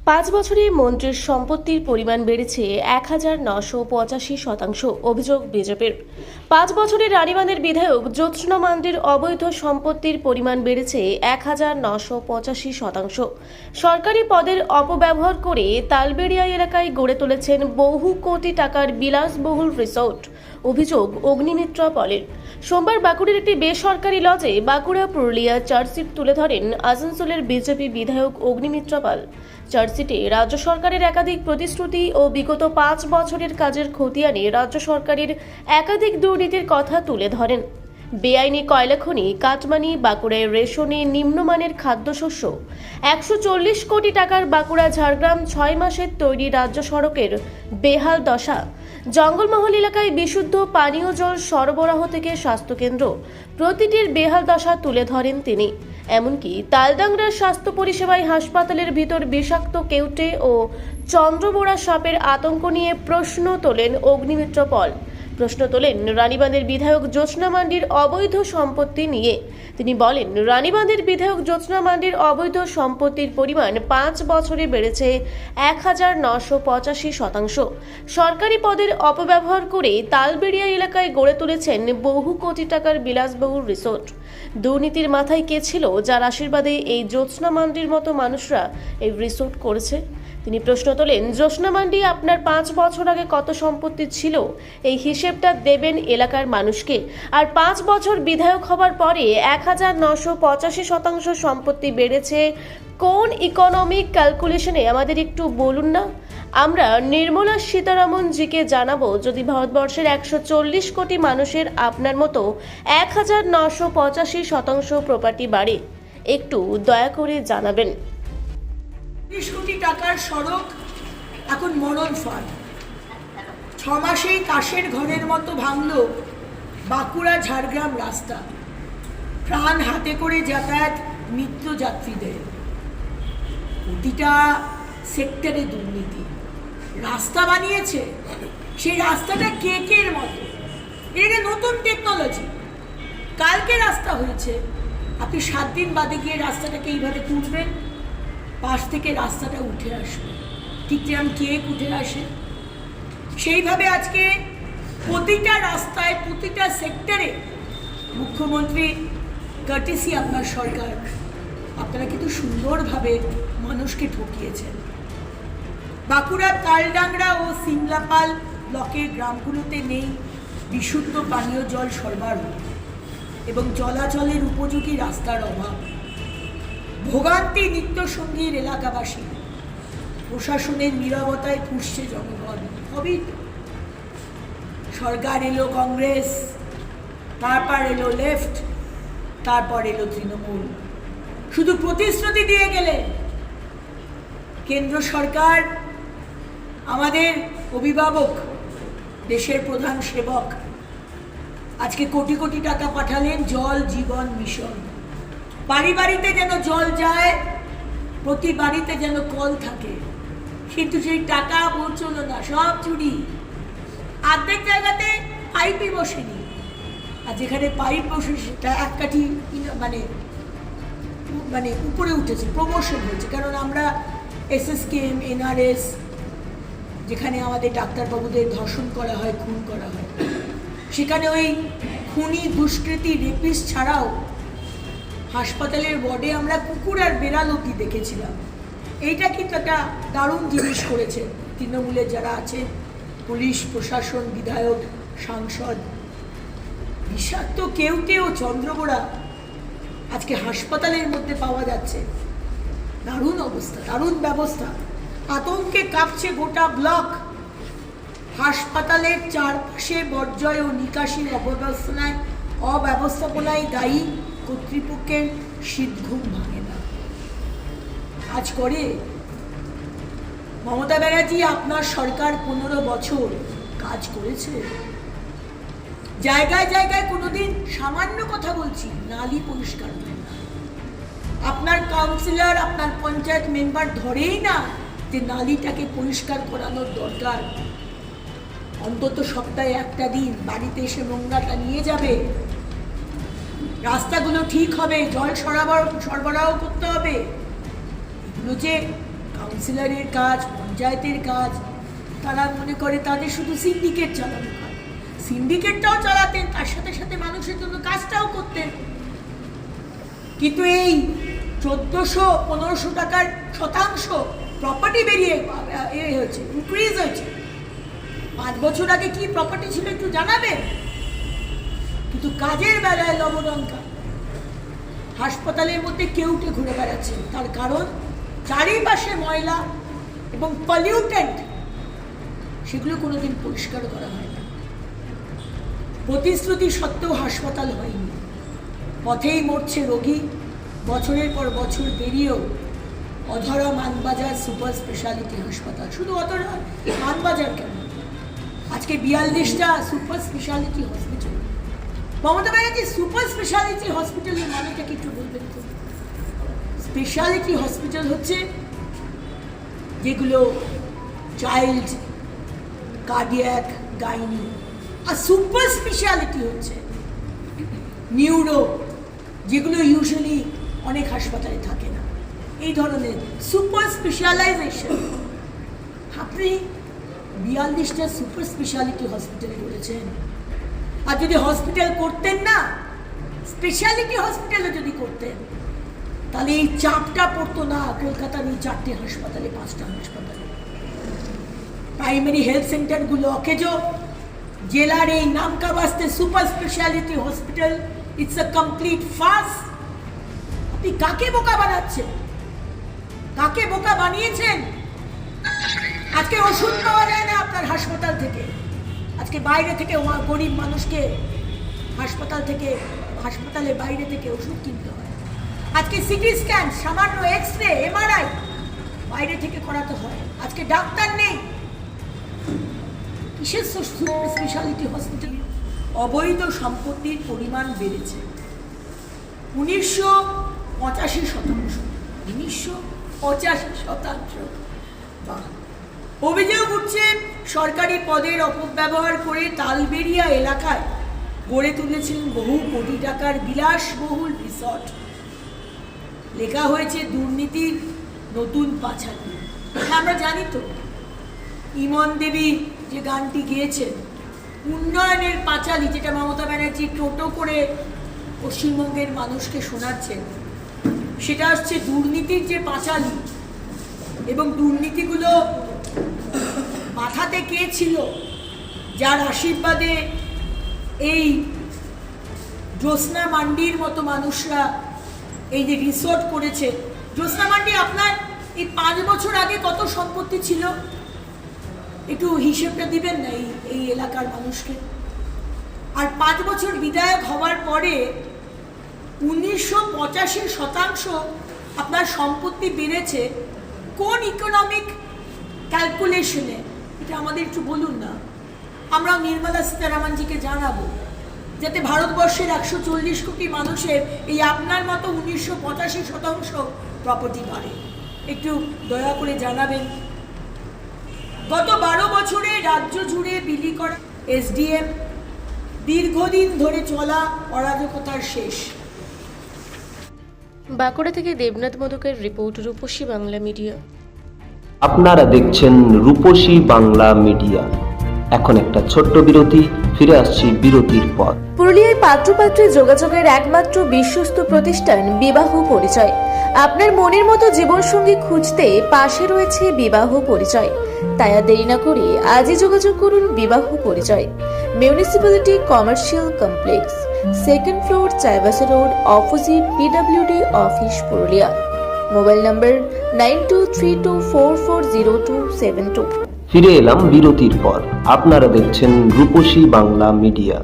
5 বছরে মন্ত্রীর সম্পত্তির পরিমাণ বেড়েছে 1985%। অভিযোগ বিজেপির। 5 বছরে রানীবাঁধের বিধায়ক জ্যোৎস্না মান্ডির অবৈধ সম্পত্তির পরিমাণ বেড়েছে 1985%। সরকারি পদের অপব্যবহার করে তালবেড়িয়া এলাকায় গড়ে তুলেছেন বহু কোটি টাকার বিলাসবহুল রিসোর্ট। অভিযোগ অগ্নিমিত্রা পলের। সোমবার বাঁকুড়ার একটি বেসরকারি লজে বাঁকুড়া পুরুলিয়া চার্জশিট তুলে ধরেন আসানসোলের বিজেপি বিধায়ক অগ্নিমিত্রা পাল। চার্জশিটে রাজ্য সরকারের একাধিক প্রতিশ্রুতি ও বিগত 5 বছরের কাজের খতিয়ানে রাজ্য সরকারের একাধিক দুর্নীতির কথা তুলে ধরেন। বেআইনি কয়লা খনি, কাটমানি, বাঁকুড়ায় রেশনে নিম্নমানের খাদ্যশস্য, 140 কোটি টাকার বাঁকুড়া ঝাড়গ্রাম 6 মাসের তৈরি রাজ্য সড়কের বেহাল দশা, জঙ্গলমহল এলাকায় বিশুদ্ধ পানীয় জল সরবরাহ থেকে স্বাস্থ্যকেন্দ্র প্রতিটির বেহাল দশা তুলে ধরেন তিনি। এমনকি তালডাংরার স্বাস্থ্য পরিষেবায় হাসপাতালের ভিতর বিষাক্ত কেউটে ও চন্দ্রবোড়া সাপের আতঙ্ক নিয়ে প্রশ্ন তোলেন অগ্নিমিত্র পল। প্রশ্ন তোলেন রানীবাঁধের বিধায়ক জ্যোৎস্না মান্ডির অবৈধ সম্পত্তি নিয়ে। তিনি বলেন, রানীবাঁধের বিধায়ক জ্যোৎস্না মান্ডির অবৈধ সম্পত্তির পরিমাণ 5 বছরে বেড়েছে 1985%। সরকারি পদের অপব্যবহার করে তালবেড়িয়া এলাকায় গড়ে তুলেছেন বহু কোটি টাকার বিলাসবহুল রিসোর্ট। দুর্নীতির মাথায় কে ছিল, যার আশীর্বাদে এই জ্যোৎস্না মান্ডির মতো মানুষরা এই রিসোর্ট করেছে? তিনি প্রশ্ন তোলেন, জ্যোৎস্না মান্ডি আপনার 5 বছর আগে কত সম্পত্তি ছিল এই হিসেবটা দেবেন এলাকার মানুষকে। আর 5 বছর বিধায়ক হবার পরে 1985% সম্পত্তি বেড়েছে কোন ইকোনমিক ক্যালকুলেশনে আমাদের একটু বলুন না। আমরা নির্মলা সীতারামন জিকে জানাবো, যদি ভারতবর্ষের 140 কোটি মানুষের আপনার মতো 1985% প্রপার্টি বাড়ে, একটু দয়া করে জানাবেন। 30 কোটি টাকার সড়ক এখন মরণ ফাঁদ। 6 মাসেই কাশের ঘরের মতো ভাঙল বাঁকুড়া ঝাড়গ্রাম রাস্তা। প্রাণ হাতে করে যাতায়াত নিত্যযাত্রীদের। প্রতিটা সেক্টরে দুর্নীতি। রাস্তা বানিয়েছে, সেই রাস্তাটা কেকের মতো। এটা নতুন টেকনোলজি। কালকে রাস্তা হয়েছে, আপনি 7 দিন বাদে গিয়ে রাস্তাটাকে এইভাবে তুলবেন, পাশ থেকে রাস্তাটা উঠে আসবে, ঠিক যেমন কেক উঠে আসে। সেইভাবে আজকে প্রতিটা রাস্তায়, প্রতিটা সেক্টরে মুখ্যমন্ত্রী কার্টেসি আপনার সরকার, আপনারা কিন্তু সুন্দরভাবে মানুষকে ঠকিয়েছেন। বাঁকুড়ার তালডাংরা ও সিমলাপাল ব্লকের গ্রামগুলোতে নেই বিশুদ্ধ পানীয় জল সরবরাহ এবং চলাচলের উপযোগী রাস্তার অভাব। ভোগান্তি নিত্যসঙ্গীর এলাকাবাসী। প্রশাসনের নীরবতায় পুষছে জনগণ। সবই সরকার এলো কংগ্রেস, তারপর এলো লেফট, তারপর এলো তৃণমূল। শুধু প্রতিশ্রুতি দিয়ে গেলে। কেন্দ্র সরকার আমাদের অভিভাবক, দেশের প্রধান সেবক, আজকে কোটি কোটি টাকা পাঠালেন জল জীবন মিশন। বাড়ি বাড়িতে যেন জল যায়, প্রতি বাড়িতে যেন কল থাকে, কিন্তু সেই টাকা পৌঁছলো না, সব চুরি। অর্ধেক জায়গাতে পাইপই বসেনি, আর যেখানে পাইপ বসে সেটা এক কাঠি মানে উপরে উঠেছে, প্রমোশন হয়েছে। কারণ আমরা SSKM, NRS, যেখানে আমাদের ডাক্তারবাবুদের ধর্ষণ করা হয়, খুন করা হয়, সেখানে ওই খুনি, দুষ্কৃতী, রেপিস্ট ছাড়াও হাসপাতালের ওয়ার্ডে আমরা কুকুর আর বেড়াল অব্দি দেখেছিলাম। এইটা কিন্তু একটা দারুণ জিনিস করেছে তৃণমূলের যারা আছে, পুলিশ প্রশাসন, বিধায়ক, সাংসদ। বিষাক্ত কেউটে ও চন্দ্রবোড়া আজকে হাসপাতালের মধ্যে পাওয়া যাচ্ছে। দারুণ অবস্থা, দারুণ ব্যবস্থা। আতঙ্কে কাঁপছে গোটা ব্লক। হাসপাতালের চারপাশে বর্জ্য ও নিকাশির অব্যবস্থাপনায় দায়ী কর্তৃপক্ষের শীত ঘুম ভাঙে না। কাজ করে মমতা ব্যানার্জি, আপনার সরকার 15 বছর কাজ করেছে। জায়গায় জায়গায় কোনোদিন, সামান্য কথা বলছি, নালি পরিষ্কার হয় না। আপনার কাউন্সিলর, আপনার পঞ্চায়েত মেম্বার ধরেই না যে নালিটাকে পরিষ্কার করানোর দরকার। অন্তত সপ্তাহে একটা দিন বাড়িতে এসে নোংরাটা নিয়ে যাবে, রাস্তাগুলো ঠিক হবে, জল সরবরাহ করতে হবে। এগুলো যে কাউন্সিলরের কাজ, পঞ্চায়েতের কাজ। তারা মনে করে তাদের শুধু সিন্ডিকেট চালানো হয়। সিন্ডিকেটটাও চালাতেন, তার সাথে সাথে মানুষের জন্য কাজটাও করতেন। কিন্তু এই 1400-1500 টাকার শতাংশ প্রপার্টি বেরিয়ে হয়েছে, ইনক্রিজ হয়েছে। 5 বছর আগে কি প্রপার্টি ছিল একটু জানাবেন? কিন্তু কাজের বেলায় লবডঙ্কা। হাসপাতালের মধ্যে কেউটে ঘুরে বেড়াচ্ছে, তার কারণ চারিপাশে ময়লা এবং পলিউটেন্ট, সেগুলো কোনোদিন পরিষ্কার করা হয় না। প্রতিশ্রুতি সত্ত্বেও হাসপাতাল হয়নি, পথেই মরছে রোগী। বছরের পর বছর পেরিয়েও অধরা মানবাজার সুপার স্পেশালিটি হাসপাতাল, শুধু অধরা মানবাজার কেন, আজকে 42টা super speciality hospital. Mamata Banerjee super speciality হসপিটালের মানেটা কি একটু বলবেন তো? স্পেশালিটি হসপিটাল হচ্ছে যেগুলো চাইল্ড, কার্ডিয়াক, গাইনি। আর সুপার স্পেশালিটি হচ্ছে নিউরো, যেগুলো ইউজুয়ালি অনেক হাসপাতালে থাকে না। এই ধরনের সুপার স্পেশালাইজেশন। আপনি 42টা সুপার স্পেশালিটি হসপিটাল করেছেন। আর যদি হসপিটাল করতেন না, স্পেশালিটি হসপিটালে যদি করতেন, তাহলে এই চাপটা পড়তো না কলকাতার এই 4টে হাসপাতালে, 5টা হাসপাতালে। প্রাইমারি হেলথ সেন্টারগুলো অকেজো, জেলার এই নামকা বাস্তে super speciality hospital, it's a complete farce. আপনি কাকে বোকা বানাচ্ছেন? কাকে বোকা বানিয়েছেন? আজকে ওষুধ পাওয়া যায় না আপনার হাসপাতাল থেকে, আজকে বাইরে থেকে গরিব মানুষকে হাসপাতালের বাইরে থেকে ওষুধ কিনতে হয়। আজকে সিটি স্ক্যান, সামান্য এক্স-রে, এমআরআই বাইরে থেকে করাতে হয়। আজকে ডাক্তার নেই। কিসের সুপার স্পেশালিটি হসপিটাল? অবৈধ সম্পত্তির পরিমাণ বেড়েছে 1985%। 1985%। অভিযোগ উঠছে সরকারি পদের অপব্যবহার করে তালবেড়িয়া এলাকায় গড়ে তুলেছিলেন বহু কোটি টাকার বিলাসবহুল রিসর্ট। লেখা হয়েছে দুর্নীতির নতুন পাঁচালী। আমরা জানি তো, ইমন দেবী যে গানটি গেয়েছেন, উন্নয়নের পাঁচালী, যেটা মমতা ব্যানার্জি টোটো করে পশ্চিমবঙ্গের মানুষকে শোনাচ্ছেন, সেটা হচ্ছে দুর্নীতির যে পাঁচালী। এবং দুর্নীতিগুলো মাথাতে কে ছিল, যার আশীর্বাদে এই জ্যোৎস্না মান্ডির মতো মানুষরা এই যে রিসোর্ট করেছে। জ্যোৎস্না মান্ডি, আপনার এই 5 বছর আগে কত সম্পত্তি ছিল একটু হিসেবটা দিবেন না এই এলাকার মানুষকে? আর 5 বছর বিধায়ক হওয়ার পরে 1985% আপনার সম্পত্তি বেড়েছে কোন ইকোনমিক ক্যালকুলেশনে? এটা আমাদের একটু বলুন না। আমরাও নির্মলা সীতারামনজিকে জানাবো, যাতে ভারতবর্ষের 140 কোটি মানুষের এই আপনার মতো 1985% প্রপার্টি বাড়ে। একটু দয়া করে জানাবেন। গত 12 বছরে রাজ্য জুড়ে বিলি করা এসডিএম, দীর্ঘদিন ধরে চলা অরাজকতার শেষ। বাঁকুড়া থেকে দেবনাথ মোদকের রিপোর্ট, রূপসী বাংলা মিডিয়া। আপনারা দেখছেন রূপসী বাংলা মিডিয়া। এখন একটা ছোট্ট বিরতি, ফিরে আসছি বিরতির পর। পুরুলিয়ায় পাত্রপাত্রী যোগাযোগের একমাত্র বিশ্বস্ত প্রতিষ্ঠান বিবাহ পরিচয়। আপনার মনের মতো জীবনসঙ্গী খুঁজতে পাশে রয়েছে বিবাহ পরিচয়। তাই আর দেরি না করে আজই যোগাযোগ করুন বিবাহ পরিচয়। Municipality commercial complex, 2nd floor, Chaibasa road, opposite PWD office, Purulia. Mobile নম্বর 9232440272। ফিরে এলাম বিরতির পর। আপনারা দেখছেন রূপসী বাংলা মিডিয়া।